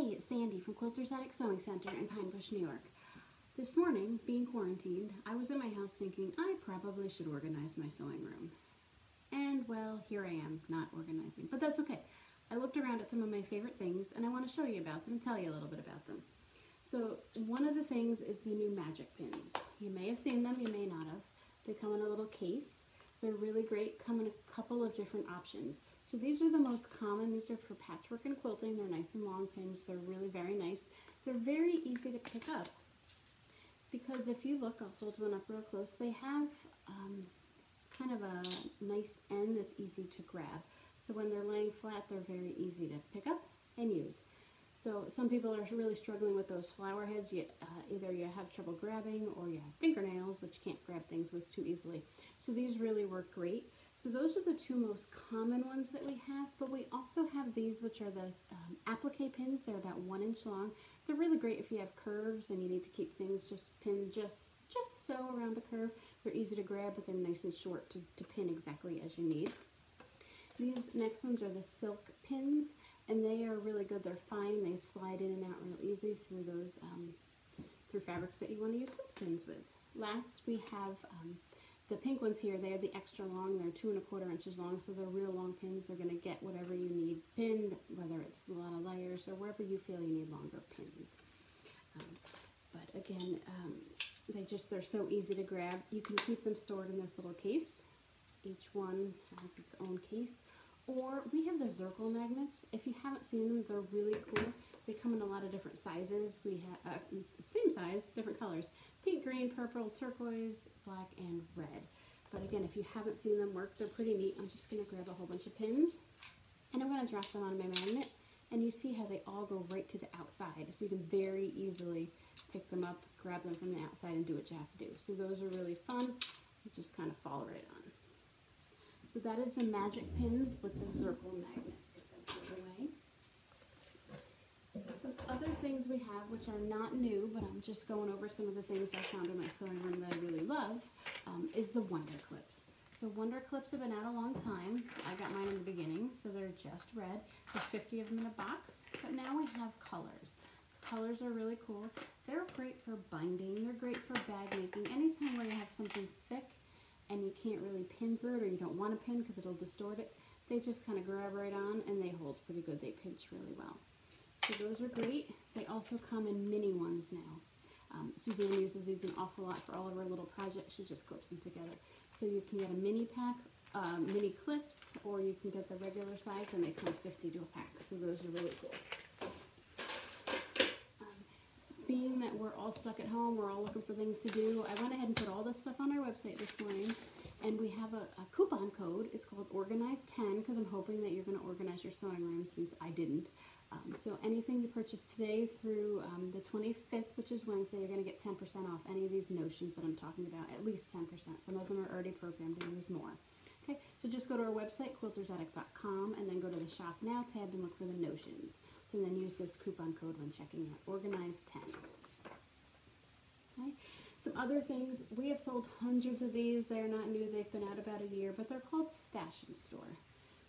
Hey, it's Sandy from Quilter's Attic Sewing Center in Pine Bush, New York. This morning, being quarantined, I was in my house thinking I probably should organize my sewing room. And well, here I am, not organizing, but that's okay. I looked around at some of my favorite things and I want to show you about them and tell you a little bit about them. So one of the things is the new magic pins. You may have seen them, you may not have. They come in a little case. They're really great, come in a couple of different options. So these are the most common. These are for patchwork and quilting. They're nice and long pins. They're really very nice. They're very easy to pick up because if you look, I'll hold one up real close, they have kind of a nice end that's easy to grab. So when they're laying flat, they're very easy to pick up and use. So some people are really struggling with those flower heads. Either you have trouble grabbing or you have fingernails, which you can't grab things with too easily. So these really work great. So those are the two most common ones that we have, but we also have these, which are the applique pins. They're about 1 inch long. They're really great if you have curves and you need to keep things pinned just so around a curve. They're easy to grab, but they're nice and short to pin exactly as you need. These next ones are the silk pins, and they are really good. They're fine. They slide in and out real easy through those through fabrics that you want to use silk pins with. Last, we have the pink ones here. They are the extra long. They're 2 1/4 inches long, so they're real long pins. They're going to get whatever you need pinned, whether it's a lot of layers or wherever you feel you need longer pins. But again, they're so easy to grab. You can keep them stored in this little case. Each one has its own case. Or we have the Zirkle magnets. If you haven't seen them, they're really cool. They come in a lot of different sizes. We have same size, different colors: pink, green, purple, turquoise, black, and red. But again, if you haven't seen them work, they're pretty neat. I'm just going to grab a whole bunch of pins, and I'm going to drop them on my magnet. And you see how they all go right to the outside, so you can very easily pick them up, grab them from the outside, and do what you have to do. So those are really fun. You just kind of fall right on. So that is the magic pins with the Zirkle magnet. Some other things we have, which are not new, but I'm just going over some of the things I found in my sewing room that I really love, is the Wonder Clips. So Wonder Clips have been out a long time. I got mine in the beginning, so they're just red. There's 50 of them in a box, but now we have colors. So colors are really cool. They're great for binding. They're great for bag making. Anytime where you have something thick and you can't really pin through it, or you don't want to pin because it'll distort it, they just kind of grab right on and they hold pretty good. They pinch really well. So those are great. They also come in mini ones now. Suzanne uses these an awful lot for all of her little projects. She just clips them together. So you can get a mini pack, mini clips, or you can get the regular size, and they come 50 to a pack. So those are really cool. Being that we're all stuck at home, we're all looking for things to do, I went ahead and put all this stuff on our website this morning, and we have a coupon code. It's called Organize10, because I'm hoping that you're going to organize your sewing room since I didn't. So anything you purchase today through the 25th, which is Wednesday, you're going to get 10% off any of these notions that I'm talking about, at least 10%. Some of them are already programmed and use more. Okay, so just go to our website, quiltersattic.com, and then go to the Shop Now tab and look for the notions. So then use this coupon code when checking out, Organize10. Okay, some other things. We have sold hundreds of these. They're not new. They've been out about a year, but they're called Stash and Store.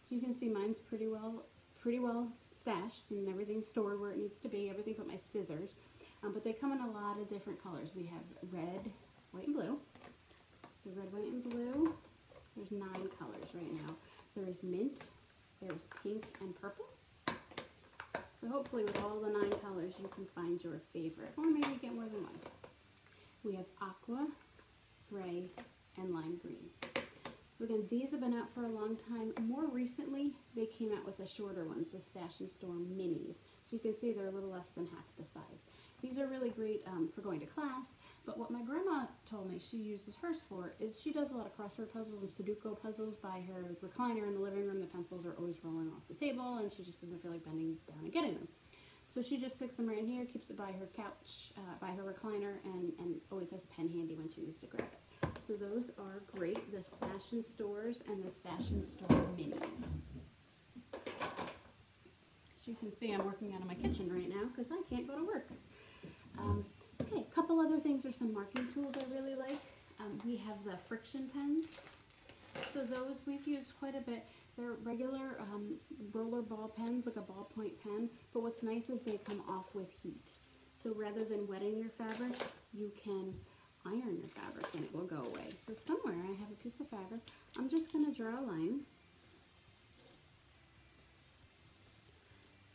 So you can see mine's pretty well stashed, and everything's stored where it needs to be, everything but my scissors. But they come in a lot of different colors. We have red, white, and blue. So red, white, and blue. There's 9 colors right now. There is mint, there's pink, and purple. So hopefully with all the 9 colors you can find your favorite, or maybe get more than one. We have aqua, gray, and lime green. So again, these have been out for a long time. More recently, they came out with the shorter ones, the Stash and Store minis. So you can see they're a little less than half the size. These are really great for going to class, but what my grandma told me she uses hers for is she does a lot of crossword puzzles and Sudoku puzzles by her recliner in the living room. The pencils are always rolling off the table, and she just doesn't feel like bending down and getting them. So she just sticks them right in here, keeps it by her couch, by her recliner, and always has a pen handy when she needs to grab it. So those are great, the Stash and Stores and the Stash and Store minis. As you can see, I'm working out of my kitchen right now because I can't go to work. Okay, a couple other things are some marking tools I really like. We have the friction pens. So those we've used quite a bit. They're regular roller ball pens, like a ballpoint pen, but what's nice is they come off with heat. So rather than wetting your fabric, you can iron your fabric and it will go away. So somewhere I have a piece of fabric. I'm just going to draw a line.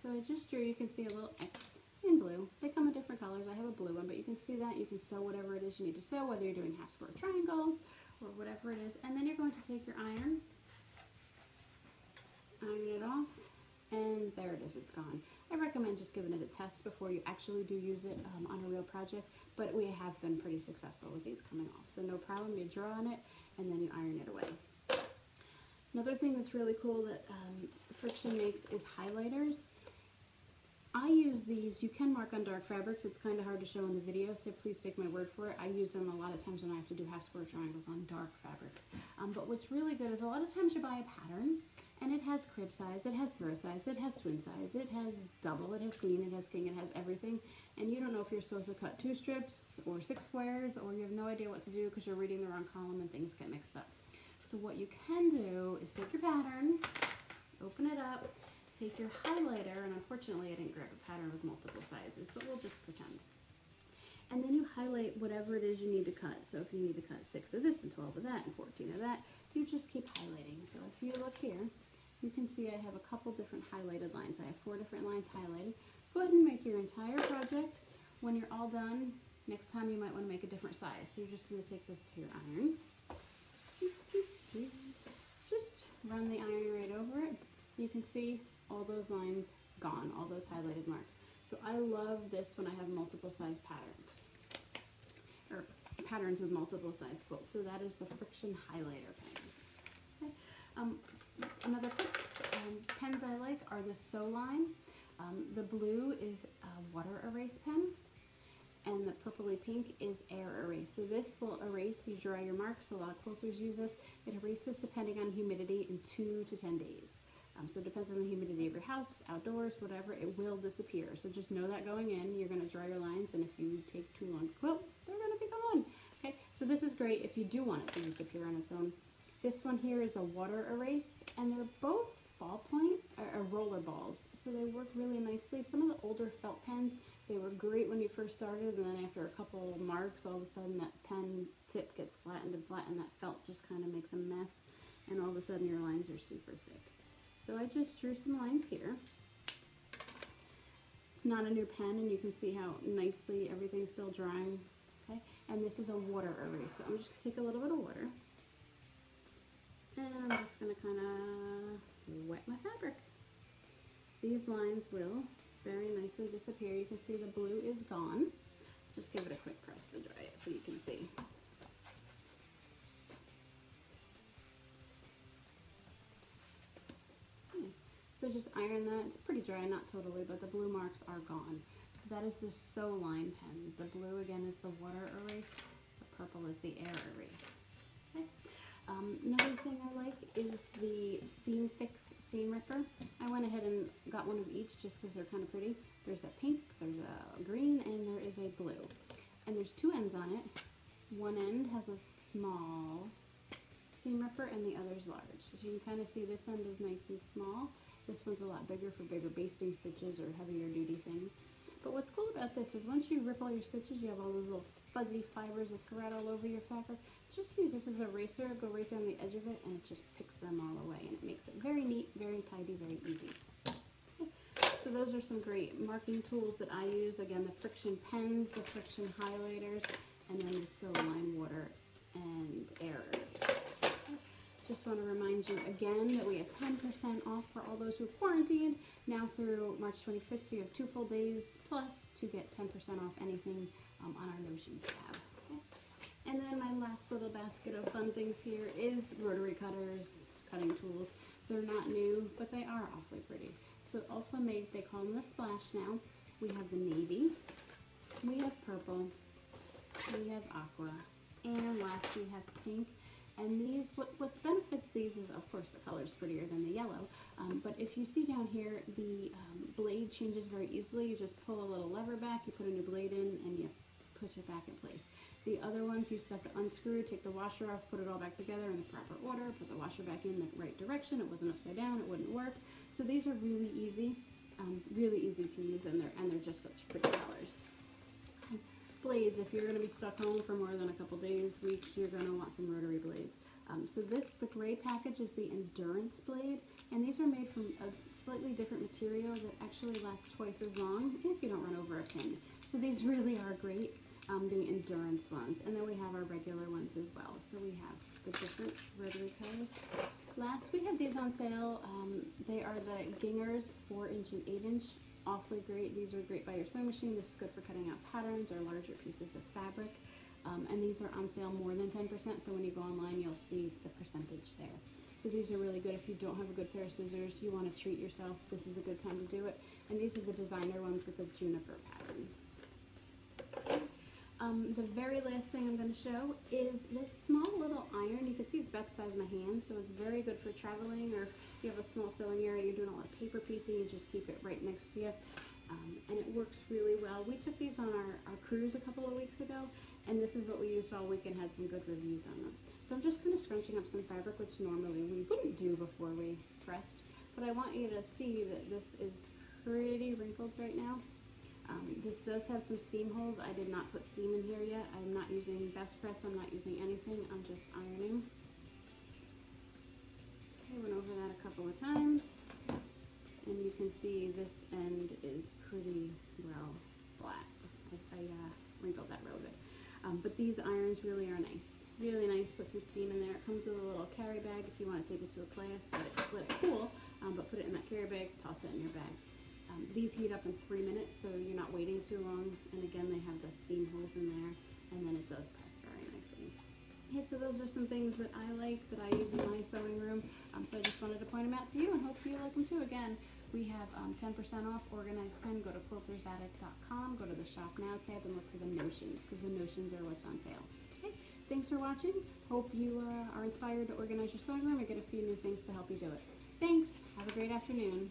So I just drew, you can see a little X in blue. They come in different colors. I have a blue one, but you can see that. You can sew whatever it is you need to sew, whether you're doing half square triangles or whatever it is. And then you're going to take your iron it off, and there it is, it's gone. I recommend just giving it a test before you actually do use it on a real project, but we have been pretty successful with these coming off. So no problem, you draw on it, and then you iron it away. Another thing that's really cool that Friction makes is highlighters. I use these, you can mark on dark fabrics, it's kind of hard to show in the video, so please take my word for it. I use them a lot of times when I have to do half square triangles on dark fabrics. But what's really good is a lot of times you buy a pattern, and it has crib size, it has throw size, it has twin size, it has double, it has queen, it has king, it has everything. And you don't know if you're supposed to cut 2 strips or 6 squares, or you have no idea what to do because you're reading the wrong column and things get mixed up. So what you can do is take your pattern, open it up, take your highlighter, and unfortunately I didn't grab a pattern with multiple sizes, but we'll just pretend. And then you highlight whatever it is you need to cut. So if you need to cut 6 of this and 12 of that and 14 of that, you just keep highlighting. So if you look here, you can see I have a couple different highlighted lines. I have 4 different lines highlighted. Go ahead and make your entire project. When you're all done, next time you might want to make a different size. So you're just going to take this to your iron. Just run the iron right over it. You can see all those lines gone, all those highlighted marks. So I love this when I have multiple size patterns, or patterns with multiple size quilts. So that is the Friction highlighter pens. Okay. Another pens I like are the Sew Line. The blue is a water erase pen, and the purpley pink is air erase. So this will erase, you draw your marks, a lot of quilters use this. It erases depending on humidity in 2 to 10 days. So it depends on the humidity of your house, outdoors, whatever, it will disappear. So just know that going in, you're going to draw your lines, and if you take too long to quilt, they're going to be gone. Okay, so this is great if you do want it to disappear on its own. This one here is a water erase, and they're both ballpoint or roller balls, so they work really nicely. Some of the older felt pens, they were great when you first started, and then after a couple of marks, all of a sudden that pen tip gets flattened, and that felt just kind of makes a mess, and all of a sudden your lines are super thick. So I just drew some lines here. It's not a new pen, and you can see how nicely everything's still drying. Okay, and this is a water erase, so I'm just going to take a little bit of water, and I'm just going to kind of wet my fabric. These lines will very nicely disappear. You can see the blue is gone. Just give it a quick press to dry it so you can see. So just iron that. It's pretty dry, not totally, but the blue marks are gone. So that is the Sew Line pens. The blue again is the water erase. The purple is the air erase. Okay. Another thing I like is the Seam Fix Seam Ripper. I went ahead and got one of each just because they're kind of pretty. There's a pink, there's a green, and there is a blue. And there's 2 ends on it. One end has a small seam ripper and the other's large. So you can kind of see this end is nice and small. This one's a lot bigger for bigger basting stitches or heavier duty things. But what's cool about this is once you rip all your stitches, you have all those little fuzzy fibers of thread all over your fabric. Just use this as an eraser, go right down the edge of it, and it just picks them all away. And it makes it very neat, very tidy, very easy. Okay. So those are some great marking tools that I use. Again, the Friction pens, the Friction highlighters, and then the Sew Line water and air. Just want to remind you again that we have 10% off for all those who are quarantined now through March 25th, so you have 2 full days plus to get 10% off anything on our Notions tab. Okay. And then my last little basket of fun things here is rotary cutters, cutting tools. They're not new, but they are awfully pretty. So Ulfa made, they call them the Splash now. We have the navy, we have purple, we have aqua, and last we have pink. And these, what benefits these is, of course, the color's prettier than the yellow. But if you see down here, the blade changes very easily. You just pull a little lever back, you put a new blade in, and you push it back in place. The other ones you just have to unscrew, take the washer off, put it all back together in the proper order, put the washer back in the right direction. It wasn't upside down, it wouldn't work. So these are really easy to use, and they're just such pretty colors. Blades, if you're going to be stuck home for more than a couple days, weeks, you're going to want some rotary blades. So the gray package is the Endurance blade, and these are made from a slightly different material that actually lasts twice as long if you don't run over a pin. So these really are great, the Endurance ones. And then we have our regular ones as well. So we have the different rotary colors. Last, we have these on sale. They are the Gingers 4-inch and 8-inch. Awfully great. These are great by your sewing machine. This is good for cutting out patterns or larger pieces of fabric. And these are on sale more than 10%, so when you go online, you'll see the percentage there. So these are really good if you don't have a good pair of scissors, you want to treat yourself, this is a good time to do it. And these are the designer ones with the juniper pattern. The very last thing I'm going to show is this small little iron. You can see it's about the size of my hand, so it's very good for traveling, or if you have a small sewing area, you're doing a lot of paper piecing, you just keep it right next to you. And it works really well. We took these on our cruise a couple of weeks ago, and this is what we used all week and had some good reviews on them. So I'm just kind of scrunching up some fabric, which normally we wouldn't do before we pressed, but I want you to see that this is pretty wrinkled right now. This does have some steam holes. I did not put steam in here yet. I'm not using Best Press, I'm not using anything, I'm just ironing. Okay, went over that a couple of times, and you can see this end is pretty well flat. I wrinkled that real good. But these irons really are nice. Really nice. Put some steam in there. It comes with a little carry bag if you want to take it to a class. Let it cool, but put it in that carry bag, toss it in your bag. These heat up in 3 minutes, so you're not waiting too long. And again, they have the steam holes in there, and then it does press very nicely. Okay, so those are some things that I like, that I use in my sewing room. So I just wanted to point them out to you, and hope you like them too. Again, we have 10% off Organized 10. Go to quiltersaddict.com, go to the Shop Now tab, and look for the notions, because the notions are what's on sale. Okay, thanks for watching. Hope you are inspired to organize your sewing room and get a few new things to help you do it. Thanks. Have a great afternoon.